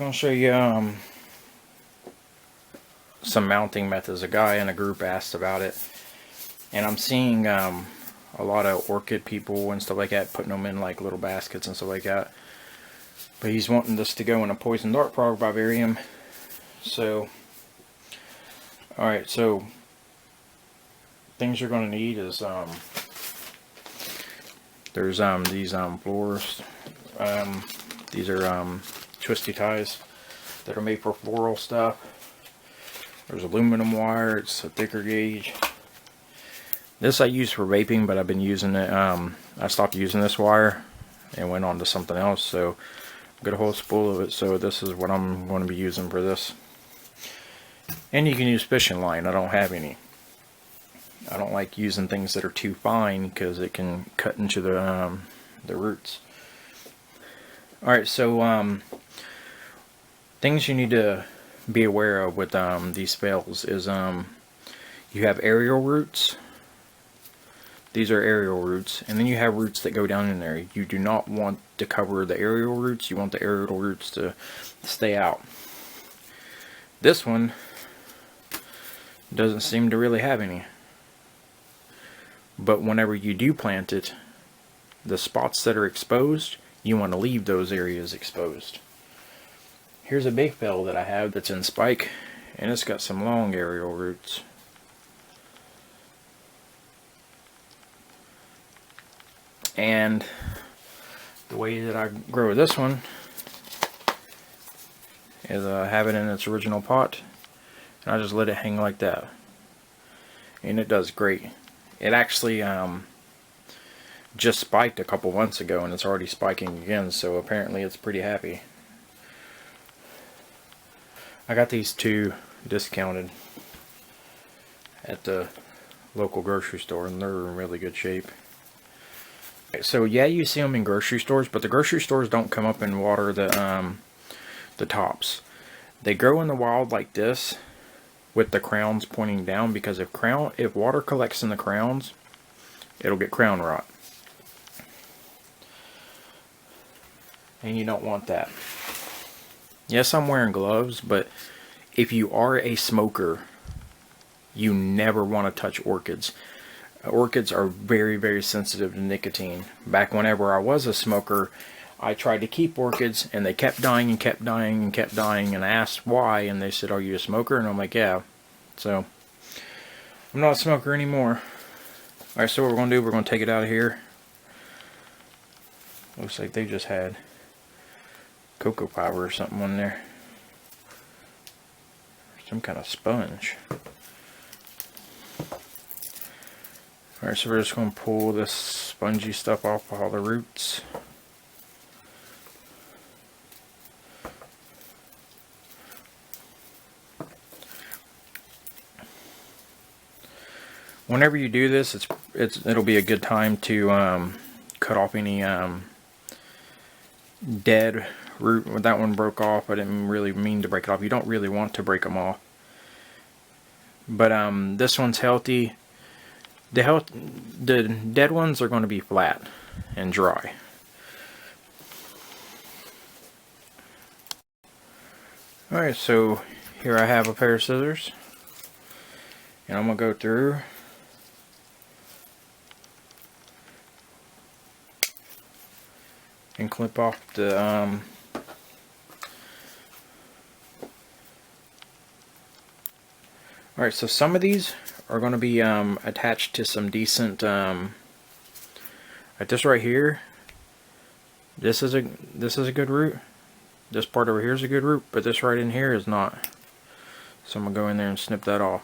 I'll show you some mounting methods. A guy in a group asked about it, and I'm seeing a lot of orchid people and stuff like that putting them in like little baskets and stuff like that. But he's wanting this to go in a poison dart frog vivarium. So, alright, so things you're going to need is there's these floors. These are twisty ties that are made for floral stuff. There's aluminum wire. It's a thicker gauge. This I use for vaping, but I've been using it. I stopped using this wire and went on to something else. So I got a whole spool of it. So this is what I'm going to be using for this. And you can use fishing line. I don't have any. I don't like using things that are too fine because it can cut into the roots. Alright, so things you need to be aware of with these phales is you have arial roots. These are arial roots, and then you have roots that go down in there. You do not want to cover the arial roots. You want the arial roots to stay out. This one doesn't seem to really have any. But whenever you do plant it, the spots that are exposed, you want to leave those areas exposed. Here's a big phale that I have that's in spike, and it's got some long arial roots. And the way that I grow this one is I have it in its original pot, and I just let it hang like that. And it does great. It actually just spiked a couple months ago, and it's already spiking again, so apparently it's pretty happy. I got these two discounted at the local grocery store, and they're in really good shape. So yeah, you see them in grocery stores, but the grocery stores don't come up and water the tops. They grow in the wild like this, with the crowns pointing down, because if water collects in the crowns, it'll get crown rot, and you don't want that. Yes, I'm wearing gloves, but if you are a smoker, you never want to touch orchids. Orchids are very, very sensitive to nicotine. Back whenever I was a smoker, I tried to keep orchids, and they kept dying and kept dying and kept dying, and I asked why, and they said, "Are you a smoker?" And I'm like, "Yeah." So I'm not a smoker anymore. Alright, so what we're going to do, we're going to take it out of here. Looks like they just had cocoa powder or something on there. Some kind of sponge. Alright, so we're just going to pull this spongy stuff off all the roots. Whenever you do this, it'll be a good time to cut off any dead root. When that one broke off, I didn't really mean to break it off. You don't really want to break them off. But this one's healthy. The dead ones are going to be flat and dry. Alright, so here I have a pair of scissors, and I'm going to go through and clip off the alright, so some of these are going to be attached to some decent like this right here. This is a good root. This part over here is a good root, but this right in here is not. So I'm going to go in there and snip that off.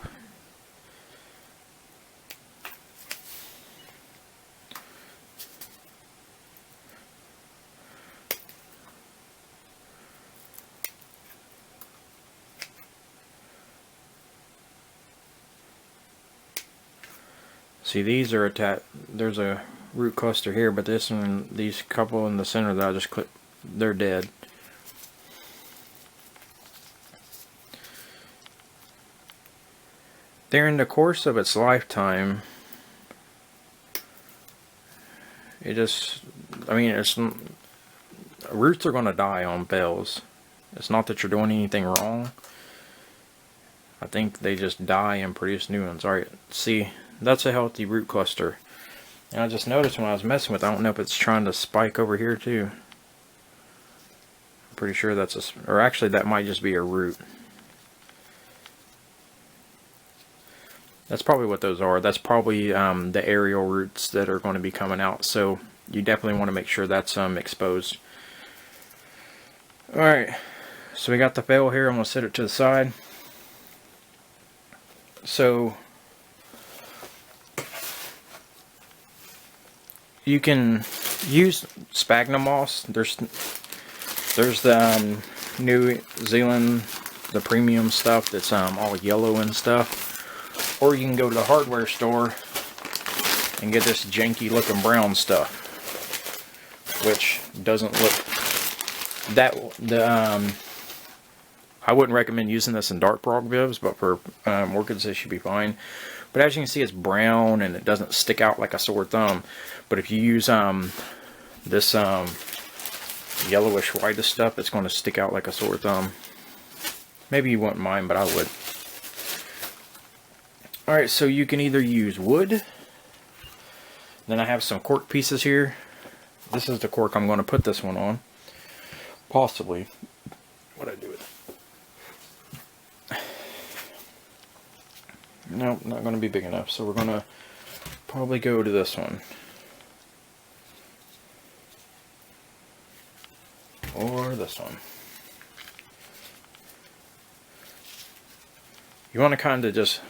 See, these are attached. There's a root cluster here, but this one, these couple in the center that I just clipped, they're dead. During the course of its lifetime, it just, I mean, roots are going to die on phales. It's not that you're doing anything wrong. I think they just die and produce new ones. Alright, see, that's a healthy root cluster. And I just noticed when I was messing with it, I don't know if it's trying to spike over here too. I'm pretty sure that's a, or actually that might just be a root. That's probably what those are. That's probably the arial roots that are going to be coming out. So you definitely want to make sure that's exposed. Alright, so we got the phale here. I'm going to set it to the side. So you can use sphagnum moss. There's the New Zealand, the premium stuff that's all yellow and stuff. Or you can go to the hardware store and get this janky looking brown stuff, which doesn't look that I wouldn't recommend using this in dark progrivs, but for orchids it should be fine. But as you can see, it's brown and it doesn't stick out like a sore thumb. But if you use this yellowish whitish stuff, it's going to stick out like a sore thumb. Maybe you wouldn't mind, but I would. Alright, so you can either use wood. Then I have some cork pieces here. This is the cork I'm going to put this one on. Possibly. What'd I do with it? Nope, not going to be big enough. So we're going to probably go to this one. Or this one. You want to kind of just...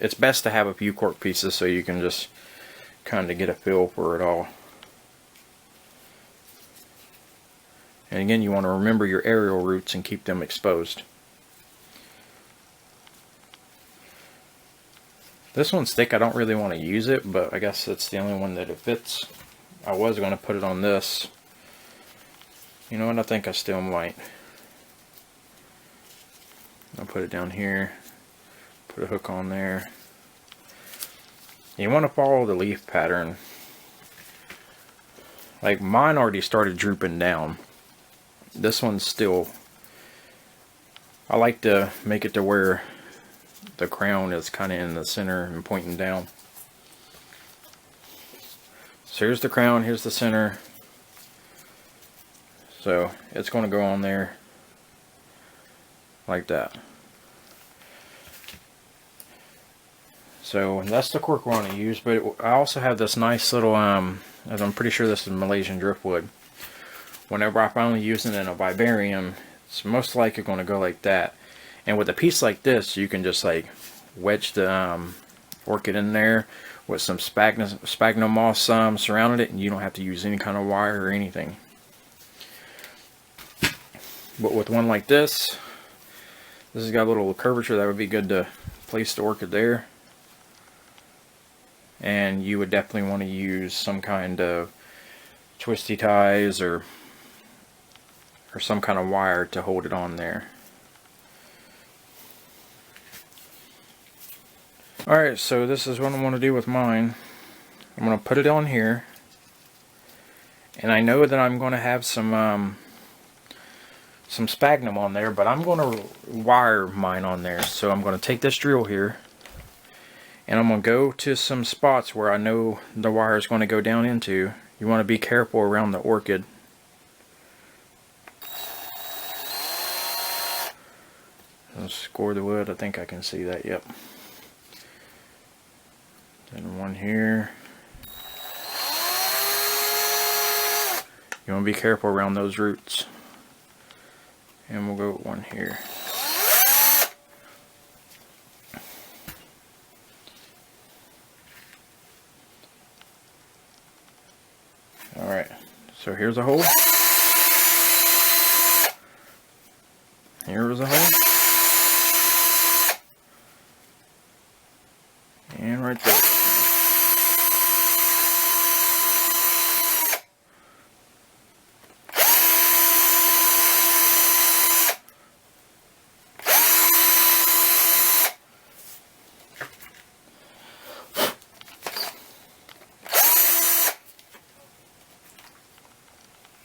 It's best to have a few cork pieces so you can just kind of get a feel for it all. And again, you want to remember your arial roots and keep them exposed. This one's thick. I don't really want to use it, but I guess it's the only one that it fits. I was going to put it on this. You know what? I think I still might. I'll put it down here. Put a hook on there. You want to follow the leaf pattern. Like mine already started drooping down. This one's still... I like to make it to where the crown is kind of in the center and pointing down. So here's the crown, here's the center. So it's going to go on there like that. So that's the cork we're going to use, but I also have this nice little, as I'm pretty sure this is Malaysian driftwood. Whenever I finally use it in a vivarium, it's most likely going to go like that. And with a piece like this, you can just like wedge the orchid in there with some sphagnum moss surrounding it, and you don't have to use any kind of wire or anything. But with one like this has got a little curvature that would be good to place the orchid there. And you would definitely want to use some kind of twisty ties or some kind of wire to hold it on there. Alright, so this is what I want to do with mine. I'm going to put it on here. And I know that I'm going to have some sphagnum on there, but I'm going to wire mine on there. So I'm going to take this drill here. And I'm going to go to some spots where I know the wire is going to go down into. You want to be careful around the orchid. Let's score the wood. I think I can see that. Yep. Then one here. You want to be careful around those roots. And we'll go with one here. Alright, so here's a hole. Here was a hole. And right there.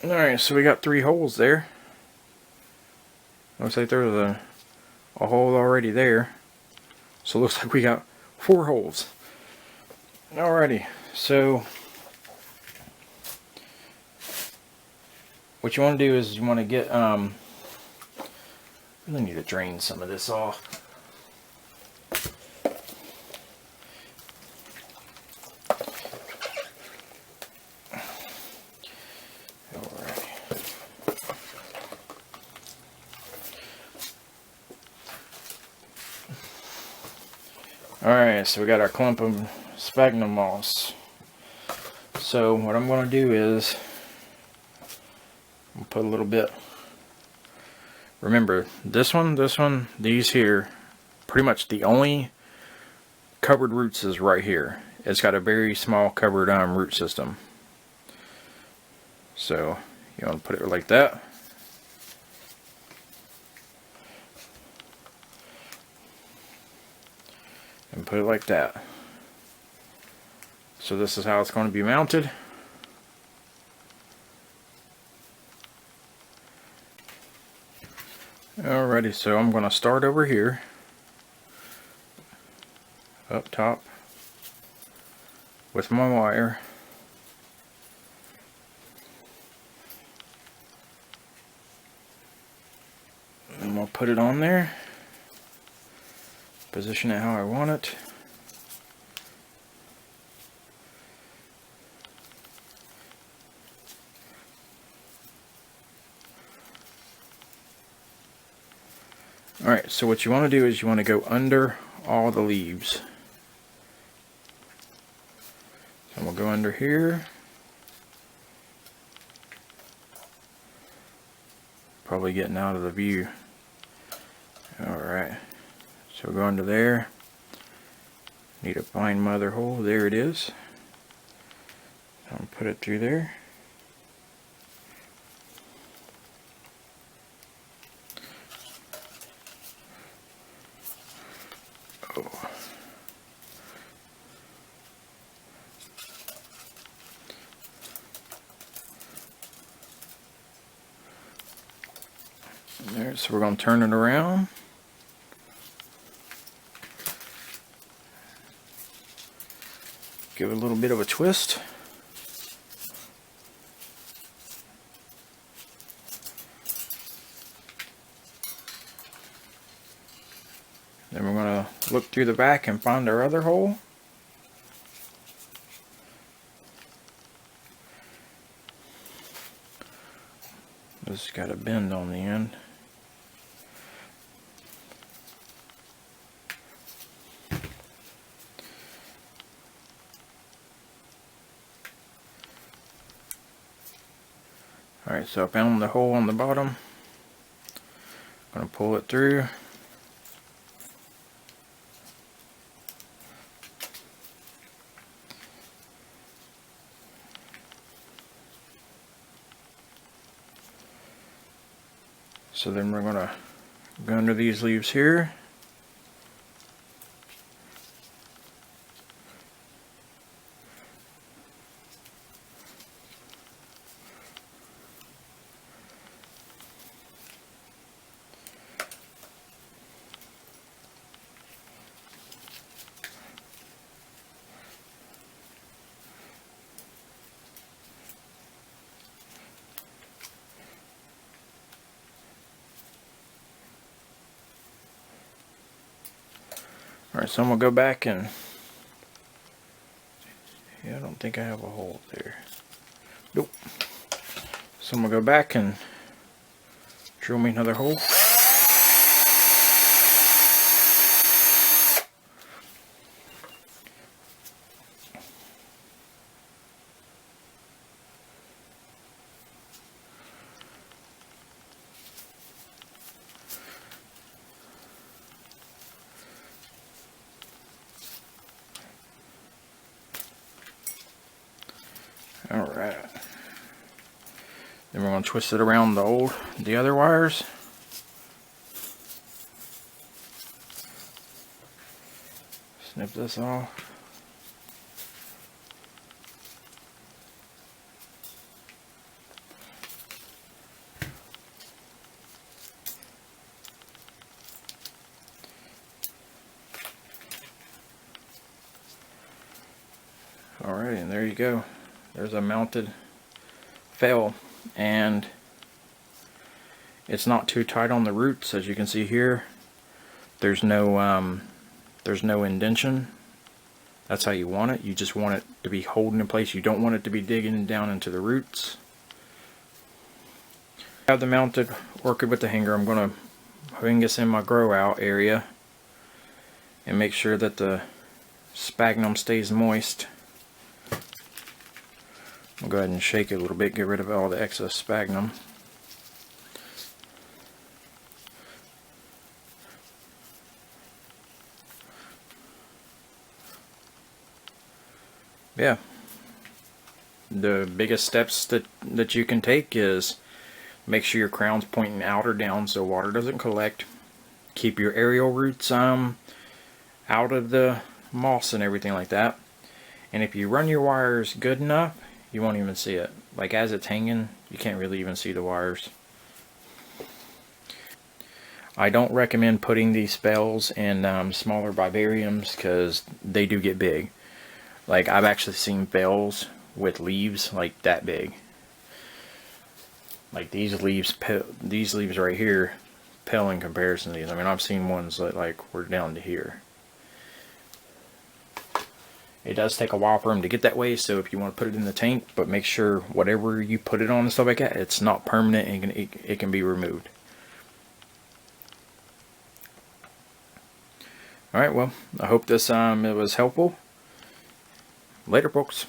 Alright, so we got 3 holes there. Looks like there's a hole already there. So it looks like we got 4 holes. Alrighty, so what you want to do is you want to get really need to drain some of this off. Alright, so we got our clump of sphagnum moss. So what I'm going to do is I'll put a little bit. Remember, this one, these here, pretty much the only covered roots is right here. It's got a very small covered root system. So you want to put it like that. And put it like that. So this is how it's going to be mounted. Alrighty, so I'm going to start over here, up top, with my wire. And we'll put it on there. Position it how I want it. Alright, so what you want to do is you want to go under all the leaves. So we'll go under here. Probably getting out of the view. Alright. So go under there. Need to find mother hole. There it is. I'll put it through there. Oh. There, so we're going to turn it around. Give it a little bit of a twist. Then we're going to look through the back and find our other hole. This has got a bend on the end. Alright, so I found the hole on the bottom. I'm going to pull it through. So then we're going to go under these leaves here. Alright, so I'm going to go back and, yeah, I don't think I have a hole there. Nope. So I'm going to go back and drill me another hole. Alright. Then we're going to twist it around the other wires. Snip this off. Alright, and there you go. There's a mounted phale, and it's not too tight on the roots, as you can see here. There's no indentation. That's how you want it. You just want it to be holding in place. You don't want it to be digging down into the roots. I have the mounted orchid with the hanger. I'm going to hang this in my grow out area and make sure that the sphagnum stays moist. I'll go ahead and shake it a little bit, get rid of all the excess sphagnum. Yeah, the biggest steps that you can take is make sure your crown's pointing out or down so water doesn't collect. Keep your aerial roots out of the moss and everything like that. And if you run your wires good enough, you won't even see it. Like as it's hanging, you can't really even see the wires. I don't recommend putting these phales in smaller vivariums because they do get big. Like I've actually seen phales with leaves like that big. Like these leaves right here pale in comparison to these. I mean, I've seen ones that like were down to here. It does take a while for them to get that way, so if you want to put it in the tank, but make sure whatever you put it on and stuff like that, it's not permanent and it can be removed. Alright, well, I hope this it was helpful. Later, folks.